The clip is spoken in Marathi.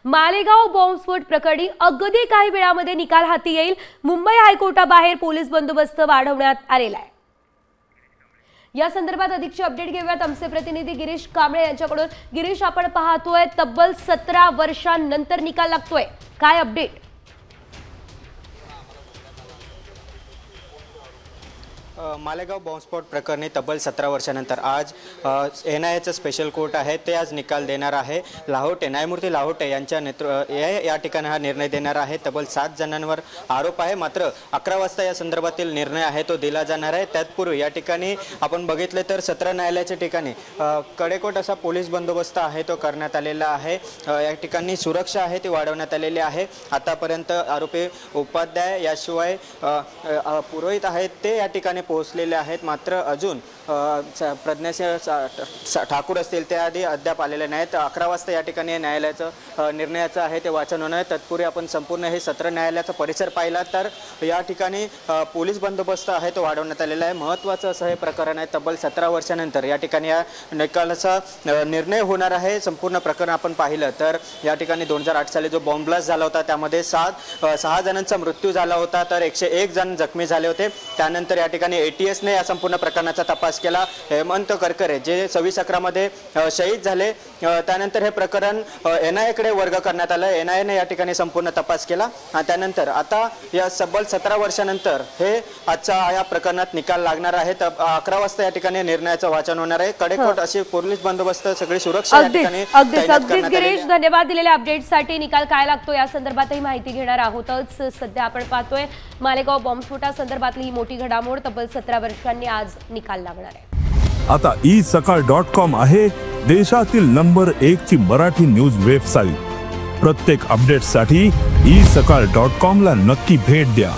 मालेगाव बॉम्बस्फोट प्रकरणी अगदी काही वेळामध्ये निकाल हाती येईल। मुंबई हायकोर्टाबाहेर पोलीस बंदोबस्त वाढवण्यात आलेला आहे। या संदर्भात अधिकची अपडेट घेऊयात आमचे प्रतिनिधी गिरीश कांबळे यांच्याकडून। गिरीश, आपण पाहतोय तब्बल 17 वर्षांनंतर निकाल लागतोय, काय अपडेट? मालेगाव बॉम्बस्फोट प्रकरणी तब्बल 17 वर्षानंतर आज एनआयएचं स्पेशल कोर्ट आहे ते आज निकाल देणार आहे। लाहोटे न्यायमूर्ती लाहोटे यांच्या या ठिकाणी हा निर्णय देणार आहे। तब्बल 7 जणांवर आरोप आहे, मात्र 11 वाजता या संदर्भातील निर्णय आहे तो दिला जाणार आहे। त्यापूर्वी या ठिकाणी आपण बघितले तर सत्र न्यायालयाच्या ठिकाणी कडेकोट असा पोलीस बंदोबस्त आहे तो करण्यात आलेला आहे। या ठिकाणी सुरक्षा आहे ती वाढवण्यात आलेली आहे। आतापर्यंत आरोपी उपाध्याय याशिवाय पुरोहित आहेत ते या ठिकाणी पोहोचलेले आहेत, मात्र अजून प्रज्ञासिंह ठाकूर असतील ते आधी अद्याप आलेले नाहीत। 11 वाजता या ठिकाणी न्यायालयाचं निर्णयाचं आहे ते वाचन होणार आहे। तत्पूर्वी आपण संपूर्ण हे सत्र न्यायालयाचा परिसर पाहिला तर या ठिकाणी पोलीस बंदोबस्त आहे तो वाढवण्यात आलेला आहे। महत्त्वाचं असं हे प्रकरण आहे, तब्बल 17 वर्षानंतर या ठिकाणी या निकालाचा निर्णय होणार आहे। संपूर्ण प्रकरण आपण पाहिलं तर या ठिकाणी 2008 साली जो बॉम्ब ब्लास्ट झाला होता त्यामध्ये 6 जणांचा मृत्यू झाला होता, तर 101 जण जखमी झाले होते। त्यानंतर या ठिकाणी एटीएसने या संपूर्ण प्रकरणाचा तपास केला। हेमंत करकरे जे 26/11 मध्ये शहीद झाले, त्यानंतर हे प्रकरण एनआयएकडे वर्ग करण्यात आलं। एनआयएने या ठिकाणी संपूर्ण तपास केला आणि त्यानंतर आता या तब्बल 17 वर्षानंतर हे आजचा या प्रकरणात निकाल लागणार आहे। 11 वाजता या ठिकाणी निर्णयाचं वाचन होणार आहे। कडेकोट अशी पोलीस बंदोबस्त सगळी सुरक्षा या ठिकाणी अगदीच गिरीश, धन्यवाद दिलेल्या अपडेटसाठी। निकाल काय लागतो या संदर्भातही माहिती घेणार आहोतच। सध्या आपण पाहतोय मालेगाव बॉम्बस्फोटासंदर्भातली ही मोठी घडामोड, तब्बल 17 वर्षांनी आज निकाल लागणार आहे। आता isakal.com आहे देशातील नंबर 1 ची मराठी न्यूज वेबसाईट। प्रत्येक अपडेटसाठी isakal.com ला नक्की भेट द्या।